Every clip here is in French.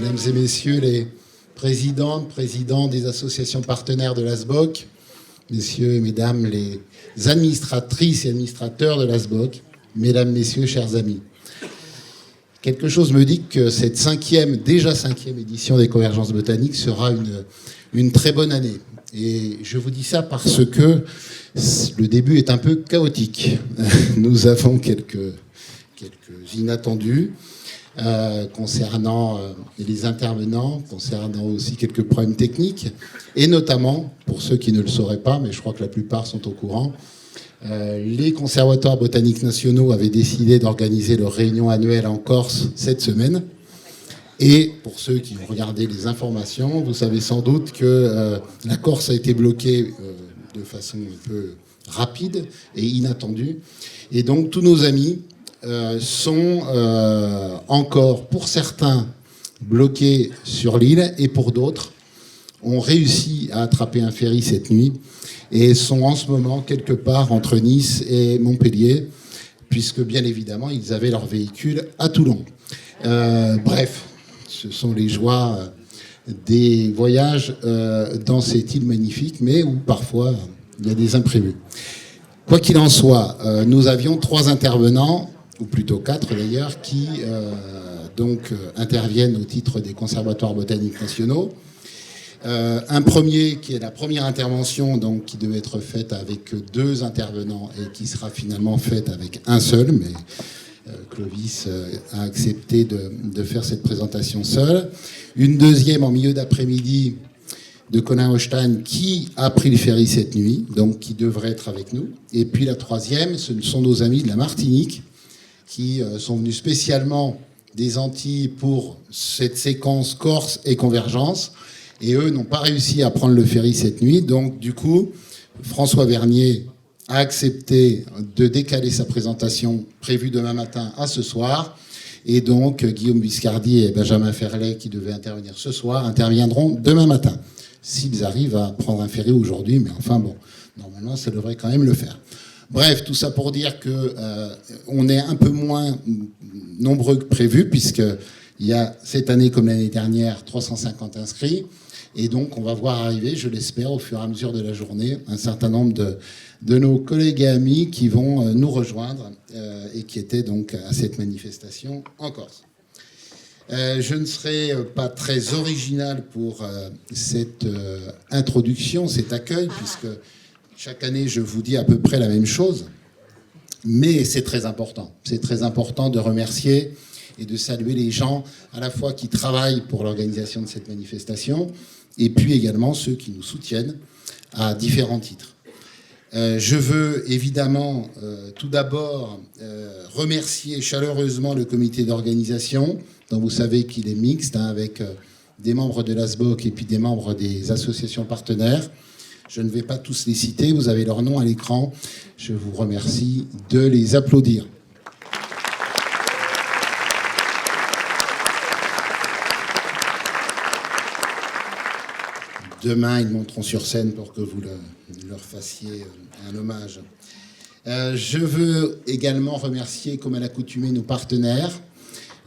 mesdames et messieurs les présidents des associations partenaires de l'ASBOC, messieurs et mesdames les administratrices et administrateurs de l'ASBOC, mesdames, messieurs, chers amis. Quelque chose me dit que cette déjà cinquième édition des Convergences botaniques sera une très bonne année. Et je vous dis ça parce que le début est un peu chaotique. Nous avons quelques inattendus concernant les intervenants, concernant aussi quelques problèmes techniques, et notamment, pour ceux qui ne le sauraient pas, mais je crois que la plupart sont au courant, les conservatoires botaniques nationaux avaient décidé d'organiser leur réunion annuelle en Corse cette semaine. Et pour ceux qui ont regardé les informations, vous savez sans doute que la Corse a été bloquée de façon un peu rapide et inattendue. Et donc tous nos amis sont encore, pour certains, bloqués sur l'île, et pour d'autres, ont réussi à attraper un ferry cette nuit et sont en ce moment quelque part entre Nice et Montpellier, puisque bien évidemment, ils avaient leur véhicule à Toulon. Bref, ce sont les joies des voyages dans cette île magnifique, mais où parfois il y a des imprévus. Quoi qu'il en soit, nous avions 3 intervenants, ou plutôt 4 d'ailleurs, qui interviennent au titre des conservatoires botaniques nationaux. Un premier qui est la première intervention, donc qui devait être faite avec 2 intervenants et qui sera finalement faite avec un seul, mais Clovis a accepté de faire cette présentation seul. Une deuxième en milieu d'après-midi de Colin Hochstein qui a pris le ferry cette nuit, donc qui devrait être avec nous. Et puis la troisième, ce sont nos amis de la Martinique qui sont venus spécialement des Antilles pour cette séquence Corse et Convergence. Et eux n'ont pas réussi à prendre le ferry cette nuit. Donc, du coup, François Vernier a accepté de décaler sa présentation prévue demain matin à ce soir. Et donc, Guillaume Biscardi et Benjamin Ferlet, qui devaient intervenir ce soir, interviendront demain matin. S'ils arrivent à prendre un ferry aujourd'hui, mais enfin bon, normalement, ça devrait quand même le faire. Bref, tout ça pour dire qu'on est un peu moins nombreux que prévu, puisqu'il y a cette année, comme l'année dernière, 350 inscrits. Et donc, on va voir arriver, je l'espère, au fur et à mesure de la journée, un certain nombre de nos collègues et amis qui vont nous rejoindre et qui étaient donc à cette manifestation en Corse. Je ne serai pas très original pour cette introduction, cet accueil, puisque chaque année, je vous dis à peu près la même chose. Mais c'est très important. C'est très important de remercier et de saluer les gens à la fois qui travaillent pour l'organisation de cette manifestation et puis également ceux qui nous soutiennent à différents titres. Je veux évidemment tout d'abord remercier chaleureusement le comité d'organisation, dont vous savez qu'il est mixte, avec des membres de l'ASBOC et puis des membres des associations partenaires. Je ne vais pas tous les citer, vous avez leur nom à l'écran. Je vous remercie de les applaudir. Demain, ils monteront sur scène pour que vous leur fassiez un hommage. Je veux également remercier, comme à l'accoutumée, nos partenaires.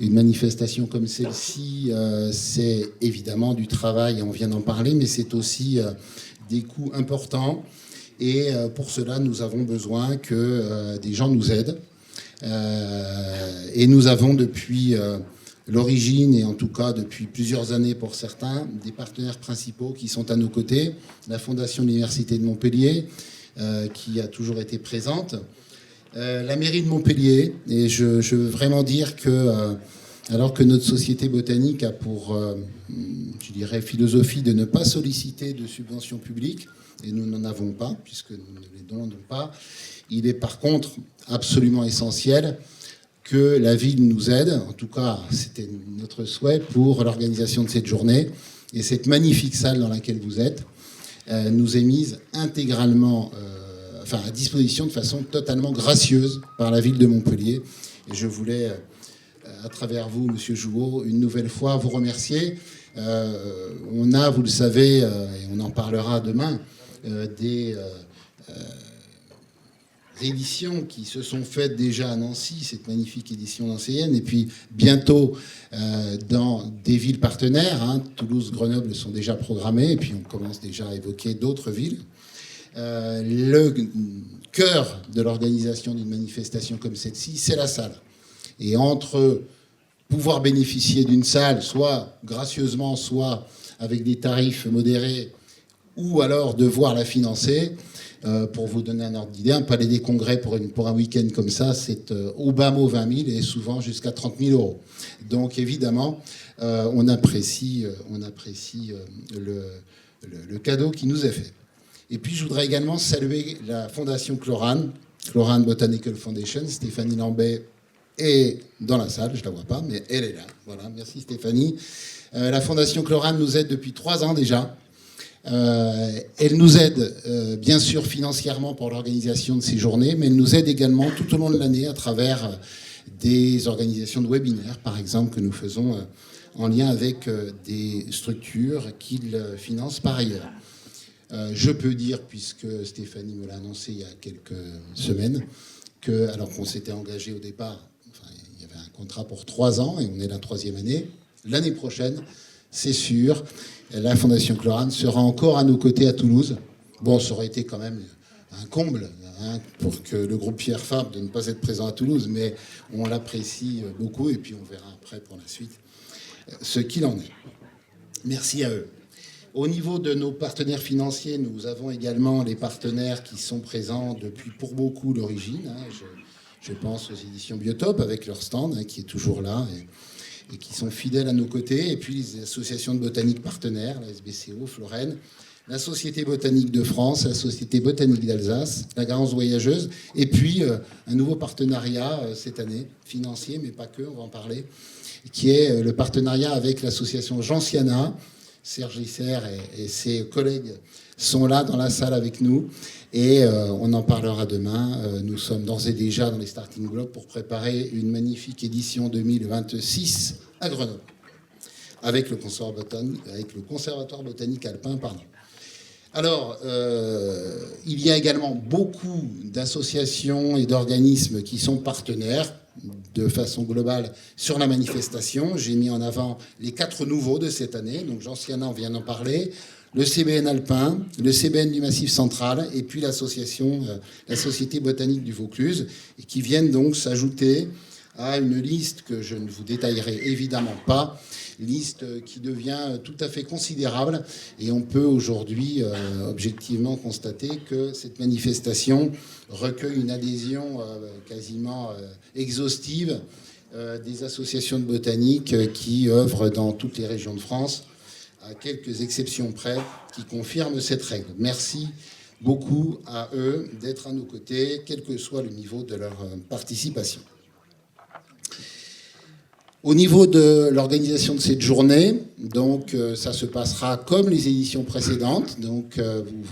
Une manifestation comme celle-ci, c'est évidemment du travail, et on vient d'en parler, mais c'est aussi des coûts importants. Et pour cela, nous avons besoin que des gens nous aident. Et nous avons depuis l'origine, et en tout cas depuis plusieurs années pour certains, des partenaires principaux qui sont à nos côtés. La Fondation de l'Université de Montpellier, qui a toujours été présente. La mairie de Montpellier, et je veux vraiment dire que, alors que notre société botanique a pour, je dirais, philosophie de ne pas solliciter de subventions publiques, et nous n'en avons pas, puisque nous ne les demandons pas, il est par contre absolument essentiel que la ville nous aide, en tout cas c'était notre souhait pour l'organisation de cette journée, et cette magnifique salle dans laquelle vous êtes nous est mise intégralement à disposition de façon totalement gracieuse par la ville de Montpellier. Et je voulais, à travers vous, Monsieur Jouot, une nouvelle fois vous remercier. On a, vous le savez, et on en parlera demain, des éditions qui se sont faites déjà à Nancy, cette magnifique édition nancéenne, et puis bientôt dans des villes partenaires. Toulouse, Grenoble sont déjà programmées, et puis on commence déjà à évoquer d'autres villes. Le cœur de l'organisation d'une manifestation comme celle-ci, c'est la salle. Et entre pouvoir bénéficier d'une salle, soit gracieusement, soit avec des tarifs modérés, ou alors devoir la financer, pour vous donner un ordre d'idée, un palais des congrès pour un week-end comme ça, c'est au bas mot 20 000 et souvent jusqu'à 30 000 euros. Donc évidemment, on apprécie le cadeau qui nous est fait. Et puis je voudrais également saluer la Fondation Chlorane Botanical Foundation. Stéphanie Lambet est dans la salle, je ne la vois pas, mais elle est là. Voilà, merci Stéphanie. La Fondation Chlorane nous aide depuis 3 ans déjà. Elle nous aide bien sûr financièrement pour l'organisation de ces journées, mais elle nous aide également tout au long de l'année à travers des organisations de webinaires, par exemple, que nous faisons en lien avec des structures qu'ils financent par ailleurs. Je peux dire, puisque Stéphanie me l'a annoncé il y a quelques semaines, que, alors qu'on s'était engagé au départ, il y avait un contrat pour 3 ans et on est la 3e année, l'année prochaine, c'est sûr, la Fondation Chlorane sera encore à nos côtés à Toulouse. Bon, ça aurait été quand même un comble pour que le groupe Pierre Fabre de ne pas être présent à Toulouse, mais on l'apprécie beaucoup et puis on verra après pour la suite ce qu'il en est. Merci à eux. Au niveau de nos partenaires financiers, nous avons également les partenaires qui sont présents depuis pour beaucoup l'origine. Je pense aux éditions Biotope avec leur stand qui est toujours là et qui sont fidèles à nos côtés. Et puis les associations de botanique partenaires, la SBCO, Florène, la Société botanique de France, la Société botanique d'Alsace, la Garance voyageuse. Et puis un nouveau partenariat cette année, financier, mais pas que, on va en parler, qui est le partenariat avec l'association Gentiana. Serge Lisser et ses collègues sont là dans la salle avec nous et on en parlera demain. Nous sommes d'ores et déjà dans les starting blocks pour préparer une magnifique édition 2026 à Grenoble avec le Conservatoire botanique alpin. Alors, il y a également beaucoup d'associations et d'organismes qui sont partenaires de façon globale sur la manifestation. J'ai mis en avant les 4 nouveaux de cette année. Donc Gentiana, on vient d'en parler. Le CBN alpin, le CBN du Massif central et puis la Société botanique du Vaucluse, et qui viennent donc s'ajouter à une liste que je ne vous détaillerai évidemment pas, liste qui devient tout à fait considérable. Et on peut aujourd'hui objectivement constater que cette manifestation recueille une adhésion quasiment exhaustive des associations de botanique qui œuvrent dans toutes les régions de France, à quelques exceptions près, qui confirment cette règle. Merci beaucoup à eux d'être à nos côtés, quel que soit le niveau de leur participation. Au niveau de l'organisation de cette journée, donc ça se passera comme les éditions précédentes. Donc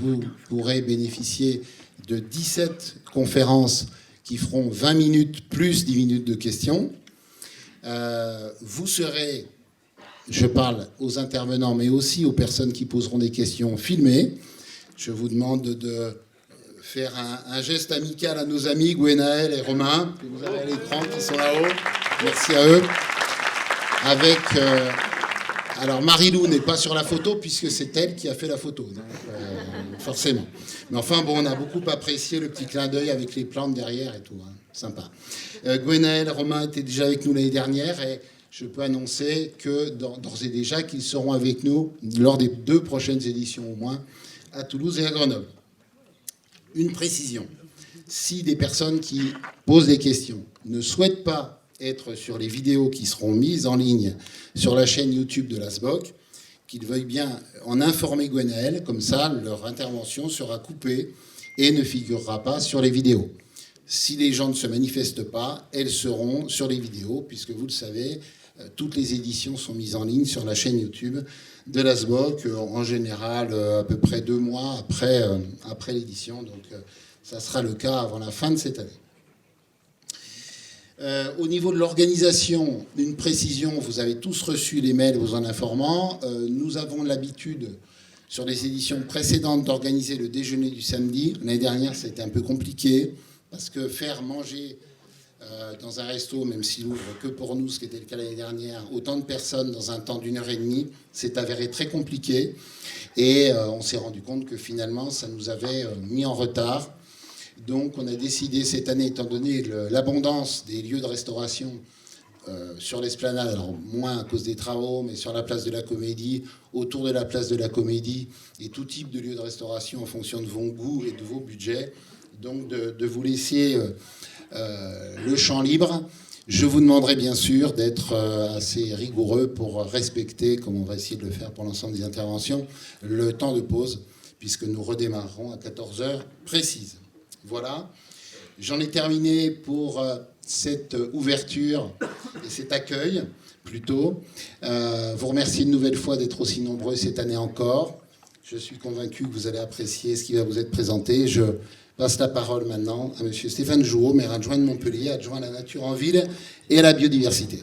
vous pourrez bénéficier de 17 conférences qui feront 20 minutes plus 10 minutes de questions. Vous serez, je parle aux intervenants, mais aussi aux personnes qui poseront des questions, filmées. Je vous demande de faire un geste amical à nos amis Gwenaël et Romain, que vous avez à l'écran, qui sont là-haut. Merci à eux. Alors Marie-Lou n'est pas sur la photo puisque c'est elle qui a fait la photo, donc, forcément. Mais enfin bon, on a beaucoup apprécié le petit clin d'œil avec les plantes derrière et tout, sympa. Gwenaël, Romain étaient déjà avec nous l'année dernière et je peux annoncer que d'ores et déjà qu'ils seront avec nous lors des 2 prochaines éditions au moins à Toulouse et à Grenoble. Une précision, si des personnes qui posent des questions ne souhaitent pas être sur les vidéos qui seront mises en ligne sur la chaîne YouTube de la SBOC, qu'ils veuillent bien en informer Gwenaël, comme ça leur intervention sera coupée et ne figurera pas sur les vidéos. Si les gens ne se manifestent pas, elles seront sur les vidéos, puisque vous le savez, toutes les éditions sont mises en ligne sur la chaîne YouTube de la SBOC, en général à peu près 2 mois après l'édition, donc ça sera le cas avant la fin de cette année. Au niveau de l'organisation, une précision, vous avez tous reçu les mails vous en informant. Nous avons l'habitude, sur les éditions précédentes, d'organiser le déjeuner du samedi. L'année dernière, ça a été un peu compliqué parce que faire manger dans un resto, même s'il ouvre que pour nous, ce qui était le cas l'année dernière, autant de personnes dans un temps d'1 heure et demie, c'est avéré très compliqué. Et on s'est rendu compte que finalement, ça nous avait mis en retard. Donc on a décidé cette année, étant donné l'abondance des lieux de restauration sur l'esplanade, alors moins à cause des travaux, mais sur la place de la Comédie, autour de la place de la Comédie, et tout type de lieux de restauration en fonction de vos goûts et de vos budgets, donc de vous laisser le champ libre. Je vous demanderai bien sûr d'être assez rigoureux pour respecter, comme on va essayer de le faire pour l'ensemble des interventions, le temps de pause, puisque nous redémarrerons à 14 heures précises. Voilà, j'en ai terminé pour cette ouverture et cet accueil, plutôt. Vous remercie une nouvelle fois d'être aussi nombreux cette année encore. Je suis convaincu que vous allez apprécier ce qui va vous être présenté. Je passe la parole maintenant à M. Stéphane Jouot, maire adjoint de Montpellier, adjoint à la nature en ville et à la biodiversité.